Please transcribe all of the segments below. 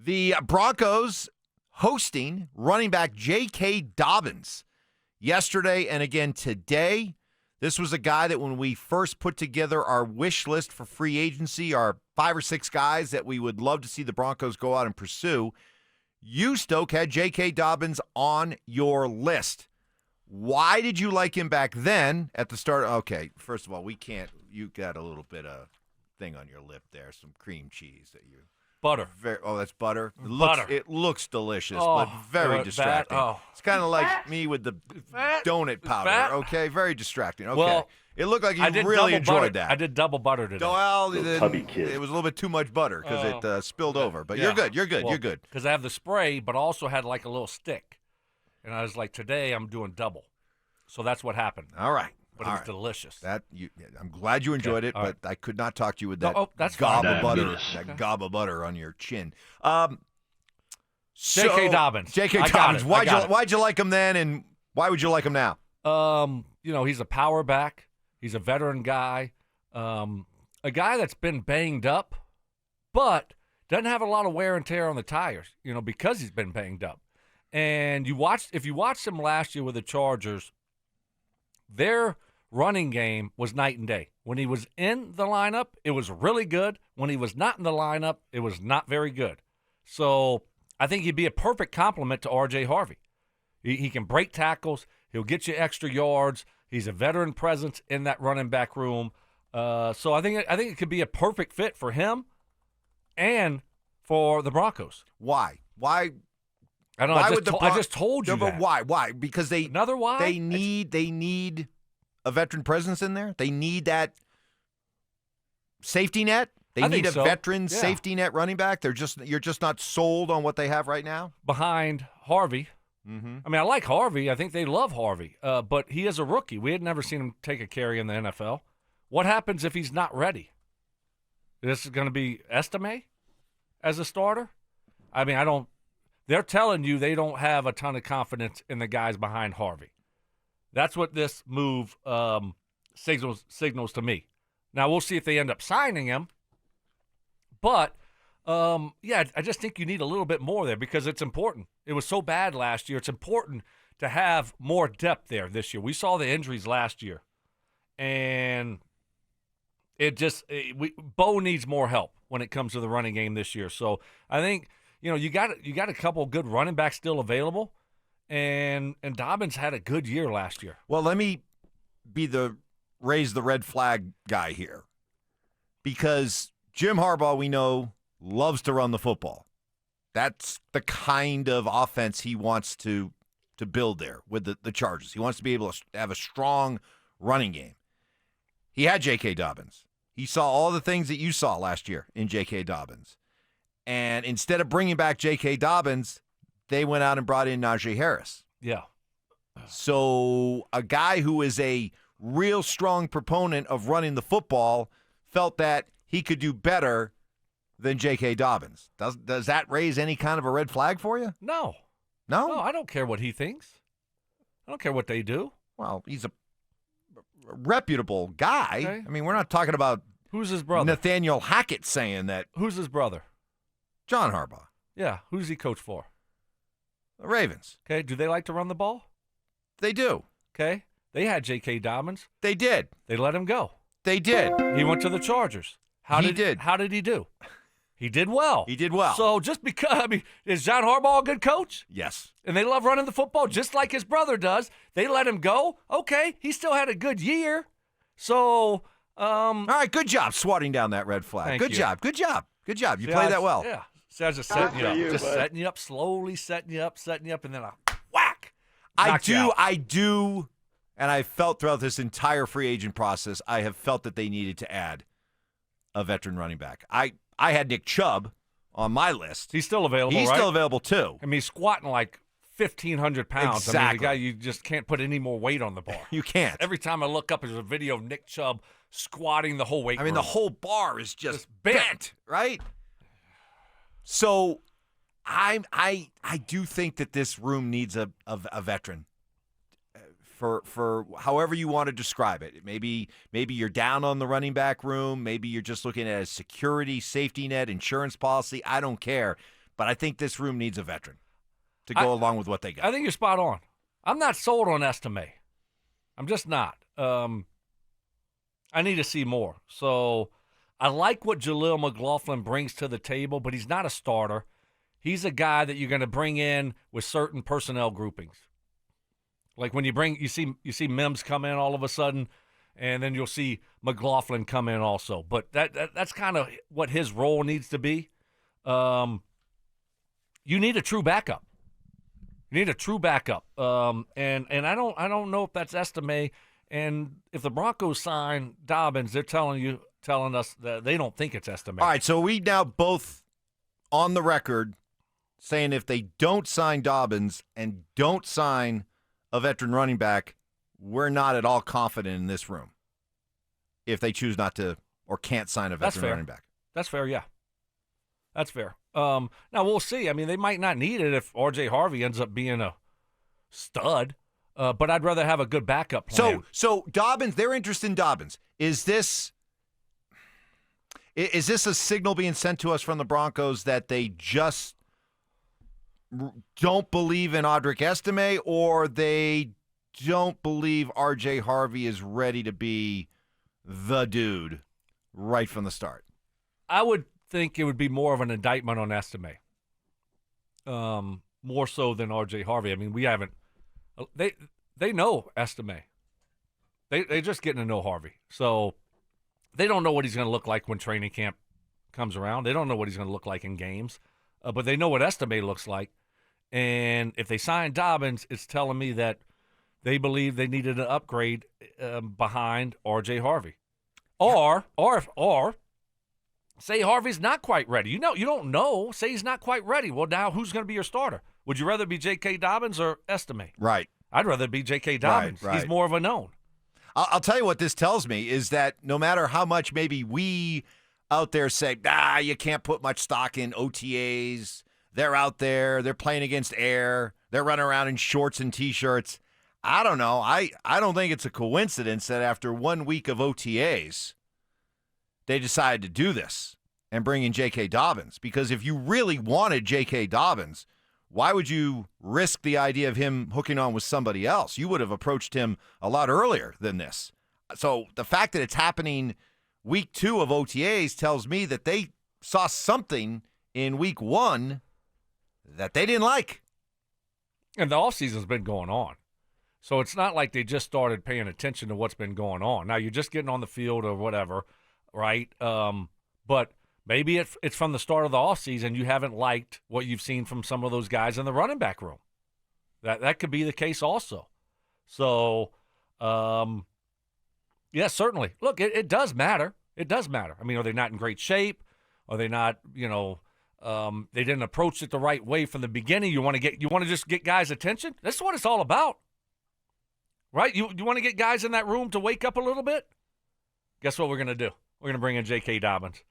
The Broncos hosting running back J.K. Dobbins yesterday and again today. This was a guy that when we first put together our wish list for free agency, our 5 or 6 guys that we would love to see the Broncos go out and pursue, you, Stoke, had J.K. Dobbins on your list. Why did you like him back then at the start? Okay, first of all, we can't. You got a little bit of thing on your lip there, some cream cheese that you. Butter. That's butter. Butter. It looks delicious, but very distracting. It's kind of like me with the donut powder. Okay, very distracting. Okay, well, it looked like you really enjoyed that. I did double butter today. Well, it was a little bit too much butter because it spilled over. But you're good. You're good. Well, you're good. Because I have the spray, but also had like a little stick, and I was like, today I'm doing double. So that's what happened. All right. But it was delicious. I'm glad you enjoyed it, but I could not talk to you with that that's gob fine. of butter, that gob of butter on your chin. J.K. Dobbins. J.K. Dobbins. Why'd you like him then, and why would you like him now? He's a power back. He's a veteran guy. A guy that's been banged up, but doesn't have a lot of wear and tear on the tires, because he's been banged up. And if you watched him last year with the Chargers, their running game was night and day. When he was in the lineup, it was really good. When he was not in the lineup, it was not very good. So I think he'd be a perfect complement to RJ Harvey. He can break tackles. He'll get you extra yards. He's a veteran presence in that running back room. So I think it could be a perfect fit for him and for the Broncos. Why? I don't know. I just told you that. But why? Why? Because another why? They need a veteran presence in there. They need that safety net. They need a veteran safety net running back. You're just not sold on what they have right now behind Harvey. Mm-hmm. I mean, I like Harvey. I think they love Harvey, but he is a rookie. We had never seen him take a carry in the NFL. What happens if he's not ready? This is going to be Estime as a starter? I mean, they're telling you they don't have a ton of confidence in the guys behind Harvey. That's what this move signals to me. Now, we'll see if they end up signing him. But, I just think you need a little bit more there because it's important. It was so bad last year. It's important to have more depth there this year. We saw the injuries last year. And Bo needs more help when it comes to the running game this year. So I think – you got a couple good running backs still available, and Dobbins had a good year last year. Well, let me be the raise the red flag guy here, because Jim Harbaugh, we know, loves to run the football. That's the kind of offense he wants to build there with the Chargers. He wants to be able to have a strong running game. He had J.K. Dobbins. He saw all the things that you saw last year in J.K. Dobbins. And instead of bringing back J.K. Dobbins, they went out and brought in Najee Harris. Yeah. So a guy who is a real strong proponent of running the football felt that he could do better than J.K. Dobbins. Does that raise any kind of a red flag for you? No. No, I don't care what he thinks. I don't care what they do. Well, he's a reputable guy. Okay. I mean, we're not talking about who's his brother. Nathaniel Hackett saying that. Who's his brother? John Harbaugh. Yeah. Who does he coach for? The Ravens. Okay. Do they like to run the ball? They do. Okay. They had J.K. Dobbins. They did. They let him go. They did. He went to the Chargers. How did he do? He did well. He did well. So just because, is John Harbaugh a good coach? Yes. And they love running the football just like his brother does. They let him go. Okay. He still had a good year. So, all right. Good job swatting down that red flag. Good job. Good job. You played that well. Yeah. So I was just setting you up. Setting you up, slowly setting you up, and then a whack. I do, and I felt throughout this entire free agent process, I have felt that they needed to add a veteran running back. I had Nick Chubb on my list. He's still available, He's still available, too. I mean, he's squatting like 1,500 pounds. Exactly. I mean, the guy, you just can't put any more weight on the bar. You can't. Every time I look up, there's a video of Nick Chubb squatting the whole weight room. The whole bar is just bent, right? So I do think that this room needs a veteran for however you want to describe it. Maybe you're down on the running back room. Maybe you're just looking at a security, safety net, insurance policy. I don't care. but I think this room needs a veteran to go along with what they got. I think you're spot on. I'm not sold on Estime. I'm just not. I need to see more. So I like what Jaleel McLaughlin brings to the table, but he's not a starter. He's a guy that you're going to bring in with certain personnel groupings. Like when you see Mims come in all of a sudden, and then you'll see McLaughlin come in also. But that's kind of what his role needs to be. You need a true backup. And I don't know if that's Estime. And if the Broncos sign Dobbins, they're telling us that they don't think it's Estime. All right, so we now both on the record saying if they don't sign Dobbins and don't sign a veteran running back, we're not at all confident in this room if they choose not to or can't sign a veteran running back. That's fair, yeah. That's fair. Now, we'll see. I mean, they might not need it if RJ Harvey ends up being a stud, but I'd rather have a good backup plan. So Dobbins, they're interested in Dobbins. Is this a signal being sent to us from the Broncos that they just don't believe in Audric Estime, or they don't believe RJ Harvey is ready to be the dude right from the start? I would think it would be more of an indictment on Estime, more so than RJ Harvey. I mean, we haven't. They know Estime. They're just getting to know Harvey, so they don't know what he's going to look like when training camp comes around. They don't know what he's going to look like in games, but they know what Estime looks like. And if they sign Dobbins, it's telling me that they believe they needed an upgrade behind RJ Harvey, or say Harvey's not quite ready. You don't know. Say he's not quite ready. Well, now who's going to be your starter? Would you rather be J.K. Dobbins or Estime? Right. I'd rather be J.K. Dobbins. Right. He's more of a known. I'll tell you what this tells me is that no matter how much maybe we out there say, you can't put much stock in OTAs. They're out there. They're playing against air. They're running around in shorts and T-shirts. I don't know. I don't think it's a coincidence that after 1 week of OTAs, they decided to do this and bring in J.K. Dobbins. Because if you really wanted J.K. Dobbins, why would you risk the idea of him hooking on with somebody else? You would have approached him a lot earlier than this. So the fact that it's happening week 2 of OTAs tells me that they saw something in week 1 that they didn't like. And the offseason's been going on. So it's not like they just started paying attention to what's been going on. Now you're just getting on the field or whatever, right? But maybe it's from the start of the offseason you haven't liked what you've seen from some of those guys in the running back room. That could be the case also. So, yeah, certainly. Look, it does matter. It does matter. I mean, are they not in great shape? Are they not, they didn't approach it the right way from the beginning? You want to just get guys' attention? That's what it's all about. Right? You want to get guys in that room to wake up a little bit? Guess what we're going to do? We're going to bring in J.K. Dobbins.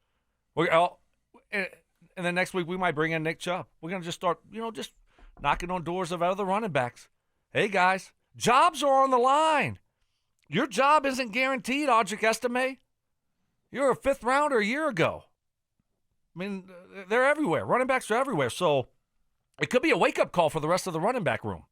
And then next week we might bring in Nick Chubb. We're going to just start, just knocking on doors of other running backs. Hey, guys, jobs are on the line. Your job isn't guaranteed, Audric Estime. You're a 5th rounder a year ago. I mean, they're everywhere. Running backs are everywhere. So it could be a wake-up call for the rest of the running back room.